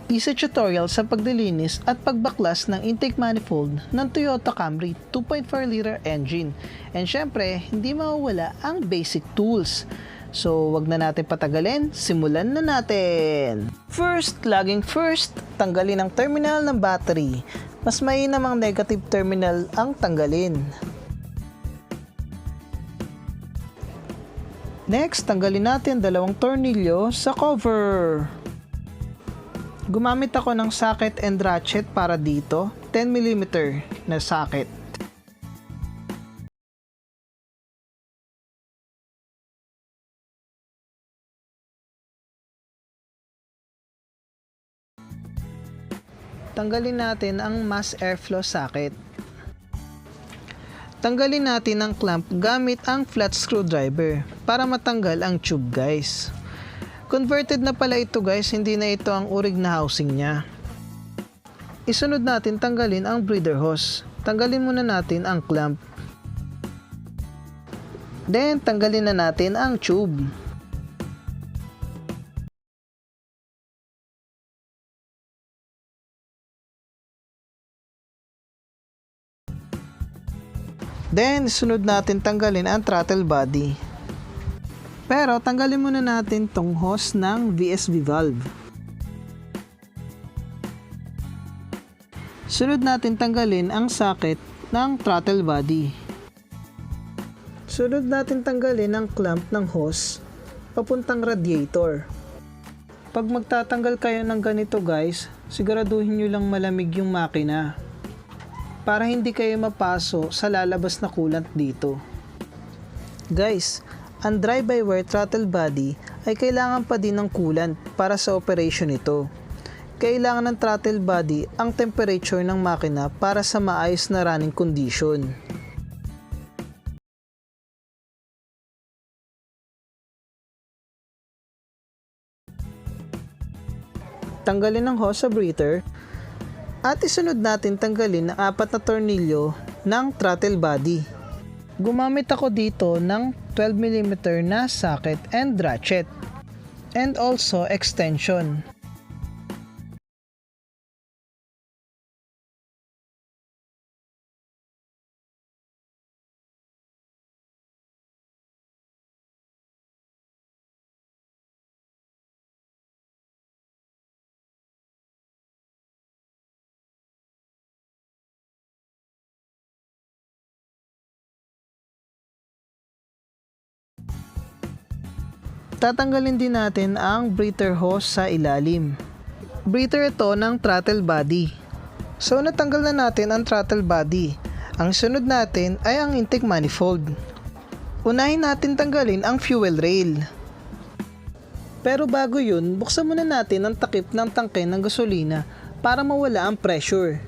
Isa tutorial sa paglilinis at pagbaklas ng intake manifold ng Toyota Camry 2.4 liter engine. And syempre, hindi mawawala ang basic tools. So, wag na natin patagalin, simulan na natin! First, tanggalin ang terminal ng battery. Mas mainam ang negative terminal ang tanggalin. Next, tanggalin natin dalawang tornilyo sa cover. Gumamit ako ng socket and ratchet para dito, 10mm na socket. Tanggalin natin ang mass airflow socket. Tanggalin natin ang clamp gamit ang flat screwdriver para matanggal ang tube, guys. Converted na pala ito, guys, hindi na ito ang urig na housing niya. Isunod natin tanggalin ang breather hose. Tanggalin muna natin ang clamp. Then tanggalin na natin ang tube. Then sunod natin tanggalin ang throttle body. Pero tanggalin muna natin tong hose ng VSV valve. Sunod natin tanggalin ang socket ng throttle body. Sunod natin tanggalin ang clamp ng hose papuntang radiator. Pag magtatanggal kayo ng ganito, guys, siguraduhin nyo lang malamig yung makina para hindi kayo mapaso sa lalabas na coolant dito. Guys, ang drive-by-wire throttle body ay kailangan pa din ng coolant para sa operation nito. Kailangan ng throttle body ang temperature ng makina para sa maayos na running condition. Tanggalin ang hose sa breather at isunod natin tanggalin ang 4 na tornilyo ng throttle body. Gumamit ako dito ng 12mm na socket and ratchet and also extension. Tatanggalin din natin ang breather hose sa ilalim. Breather ito ng throttle body. So natanggal na natin ang throttle body. Ang sunod natin ay ang intake manifold. Unahin natin tanggalin ang fuel rail. Pero bago yun, buksan muna natin ang takip ng tangke ng gasolina para mawala ang pressure.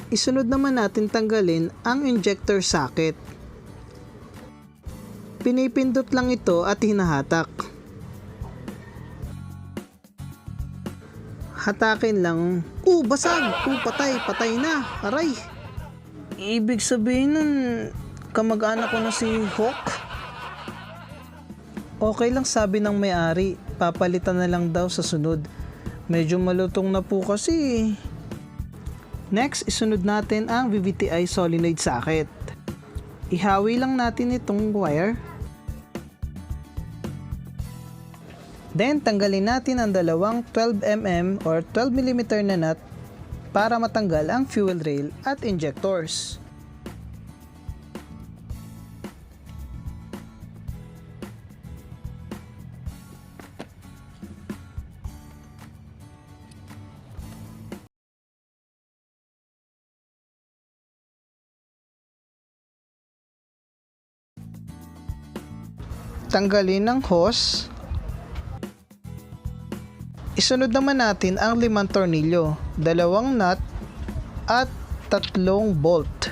Isunod naman natin tanggalin ang injector socket. Pinipindot lang ito at hinahatak. Hatakin lang. Basag! Patay na! Aray! Ibig sabihin nun, kamag-anak ko na si Hawk? Okay lang, sabi ng may-ari. Papalitan na lang daw sa sunod. Medyo malutong na po kasi. Next, isunod natin ang VVTi solenoid socket. Ihawi lang natin itong wire. Then, tanggalin natin ang dalawang 12mm or 12mm na nut para matanggal ang fuel rail at injectors. Tanggalin ang hose. Isunod naman natin ang 5 tornilyo, 2 nut at 3 bolt.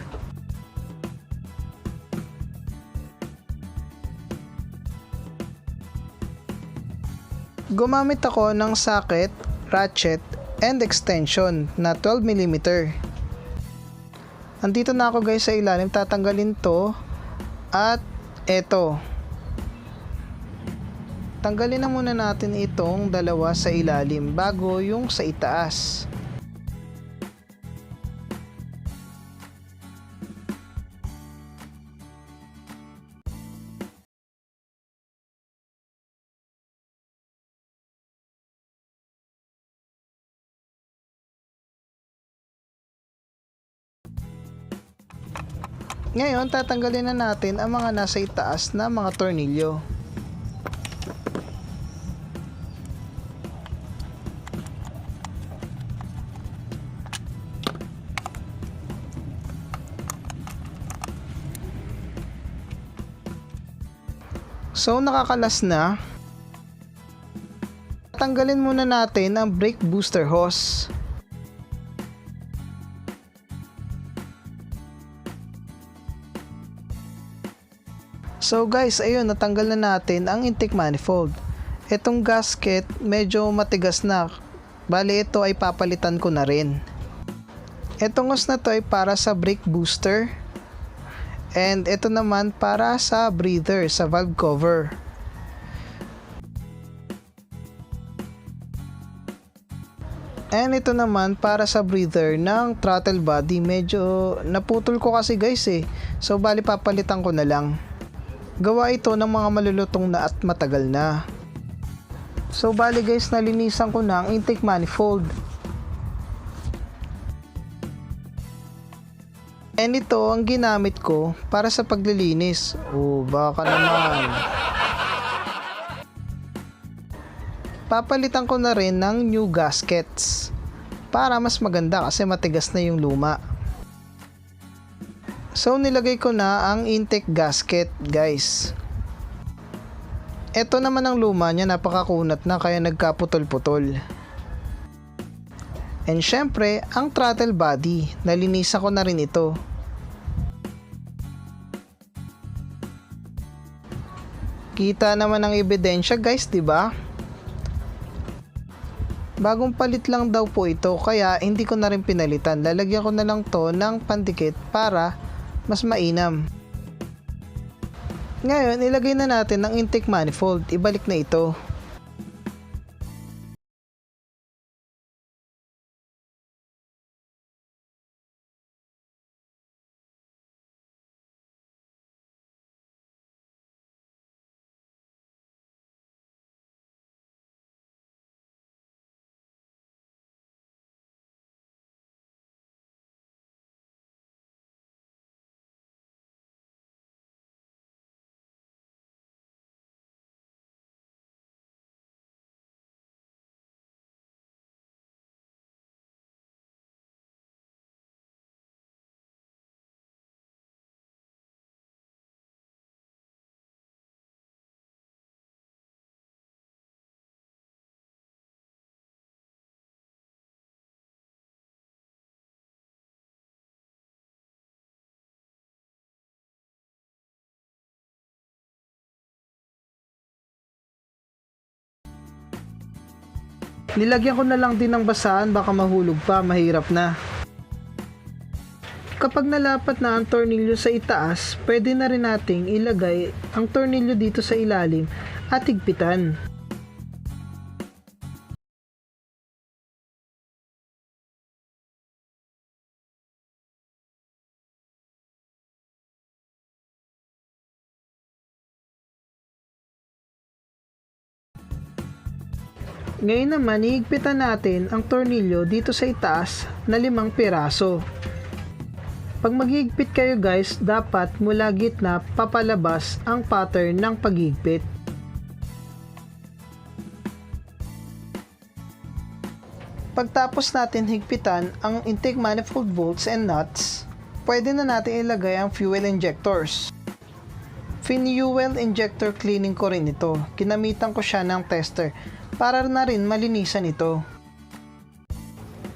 Gumamit ako ng socket, ratchet, and extension na 12mm. Andito na ako guys sa ilalim, tatanggalin to at eto. tanggalin na muna natin itong dalawa sa ilalim bago yung sa itaas. Ngayon, tatanggalin na natin ang mga nasa itaas na mga tornilyo. So, nakakalas na. Tanggalin muna natin ang brake booster hose. So guys, ayun, natanggal na natin ang intake manifold. Itong gasket medyo matigas na. Bali, ito ay papalitan ko na rin. Itong hose na to ay para sa brake booster. And ito naman para sa breather, sa valve cover. And ito naman para sa breather ng throttle body. Medyo naputol ko kasi guys eh. So bali papalitan ko na lang. Gawa ito ng mga malulutong na at matagal na. So bali guys, nalinisan ko na ang intake manifold. And ito ang ginamit ko para sa paglilinis. Oh, baka naman. Papalitan ko na rin ng new gaskets para mas maganda kasi matigas na yung luma. So nilagay ko na ang intake gasket guys. Ito naman ang luma niya, napakakunat na kaya nagkaputol-putol. And syempre, ang throttle body, nalinisan ko na rin ito. Kita naman ang ebidensya guys, 'di ba? Bagong palit lang daw po ito kaya hindi ko na rin pinalitan. Lalagyan ko na lang to ng pandikit para mas mainam. Ngayon, ilagay na natin ang intake manifold. Ibalik na ito. Nilagyan ko na lang din ng basahan, baka mahulog pa, mahirap na. Kapag nalapat na ang tornilyo sa itaas, pwede na rin nating ilagay ang tornilyo dito sa ilalim at higpitan. Ngayon naman, hihigpitan natin ang tornilyo dito sa itaas na 5 piraso. Pag maghihigpit kayo guys, dapat mula gitna papalabas ang pattern ng paghigpit. Pagtapos natin higpitan ang intake manifold bolts and nuts, pwede na natin ilagay ang fuel injectors. Fuel injector cleaning ko rin ito. Kinamitan ko siya ng tester para na rin malinisan ito.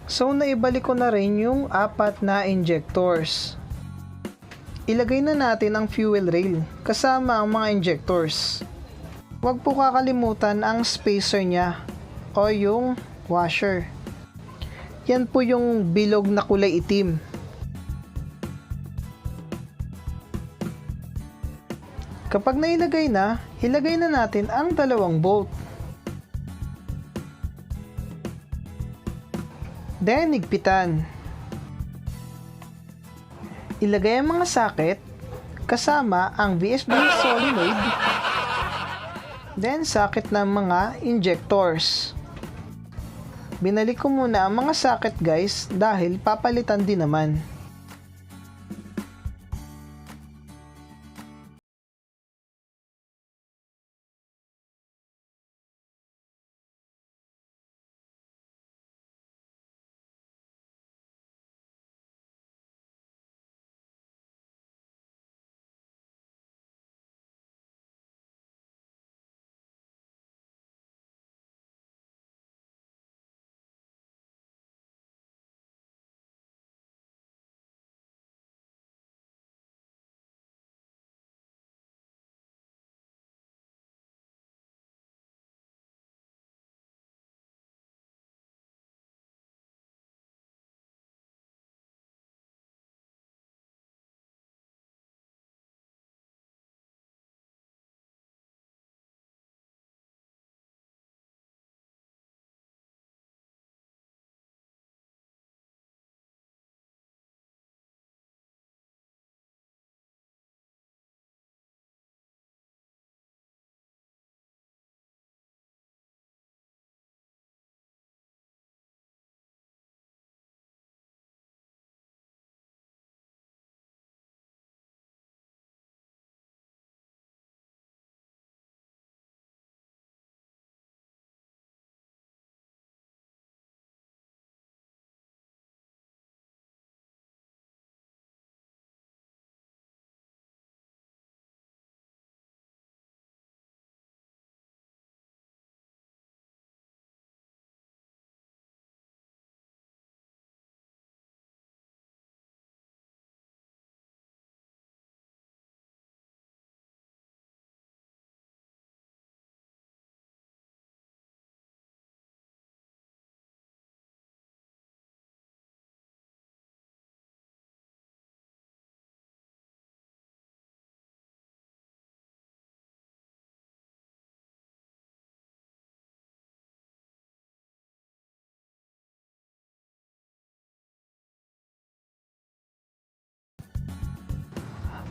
So naibalik ko na rin yung 4 na injectors. Ilagay na natin ang fuel rail kasama ang mga injectors. Huwag po kakalimutan ang spacer niya o yung washer. Yan po yung bilog na kulay itim. Kapag nailagay na, ilagay na natin ang dalawang bolt. Then, higpitan. Ilagay ang mga socket kasama ang VSB solenoid. Then, socket ng mga injectors. Binalik ko muna ang mga socket guys dahil papalitan din naman.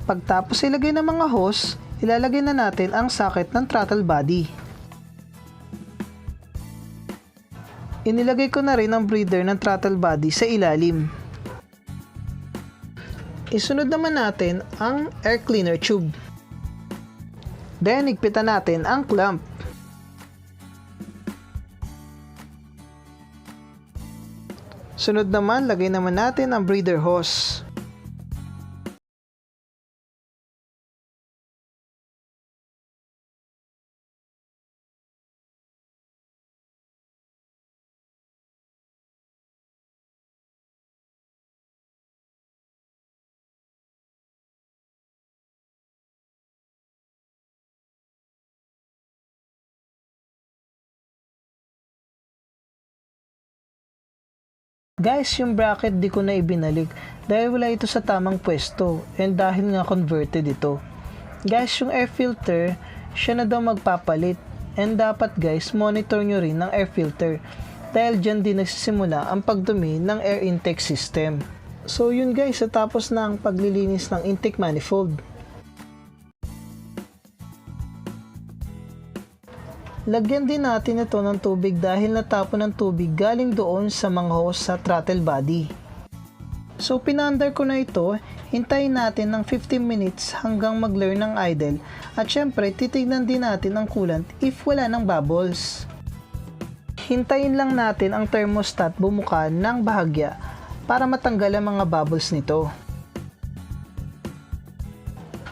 Pagtapos ilagay ng mga hose, ilalagay na natin ang socket ng throttle body. Inilagay ko na rin ang breather ng throttle body sa ilalim. Isunod naman natin ang air cleaner tube. Then, higpitan natin ang clamp. Sunod naman, lagay naman natin ang breather hose. Guys, yung bracket di ko na ibinalik dahil wala ito sa tamang pwesto and dahil nga converted ito. Guys, yung air filter, siya na daw magpapalit and dapat guys, monitor nyo rin ng air filter dahil dyan din nagsisimula ang pagdumi ng air intake system. So yun guys, tapos na ang paglilinis ng intake manifold. Lagyan din natin ito ng tubig dahil natapon ng tubig galing doon sa mga hose sa throttle body. So pinaandar ko na ito, hintayin natin ng 15 minutes hanggang mag-learn ng idle at syempre titignan din natin ang coolant if wala ng bubbles. Hintayin lang natin ang thermostat bumuka ng bahagya para matanggal ang mga bubbles nito.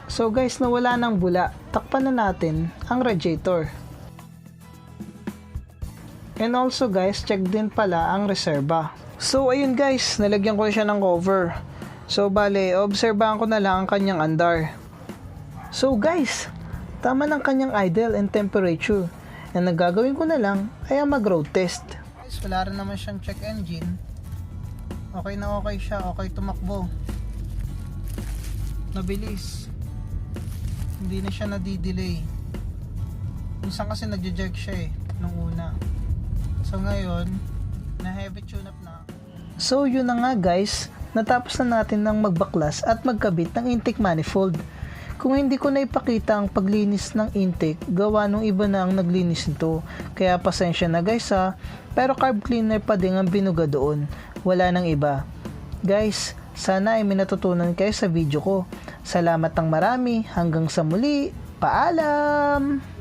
So guys, nawala ng bula, takpan na natin ang radiator. And also guys, check din pala ang reserba. So ayun guys, nalagyan ko na siya ng cover. So bale, obserbahan ko na lang ang kanyang andar. So guys, tama ng kanyang idle and temperature. And nagagawin ko na lang ay ang mag-road test. Guys, wala rin naman siyang check engine. Okay na okay siya, okay tumakbo. Nabilis. Hindi na siya nadidelay. Minsan kasi nagja-jerk siya nung una. So ngayon, na heavy tune up na. So yun na nga guys, natapos na natin ng magbaklas at magkabit ng intake manifold. Kung hindi ko na ipakita ang paglinis ng intake, gawa nung iba na ang naglinis nito. Kaya pasensya na guys ha, pero carb cleaner pa din ang binuga doon. Wala nang iba. Guys, sana ay may natutunan kayo sa video ko. Salamat ng marami, hanggang sa muli, paalam!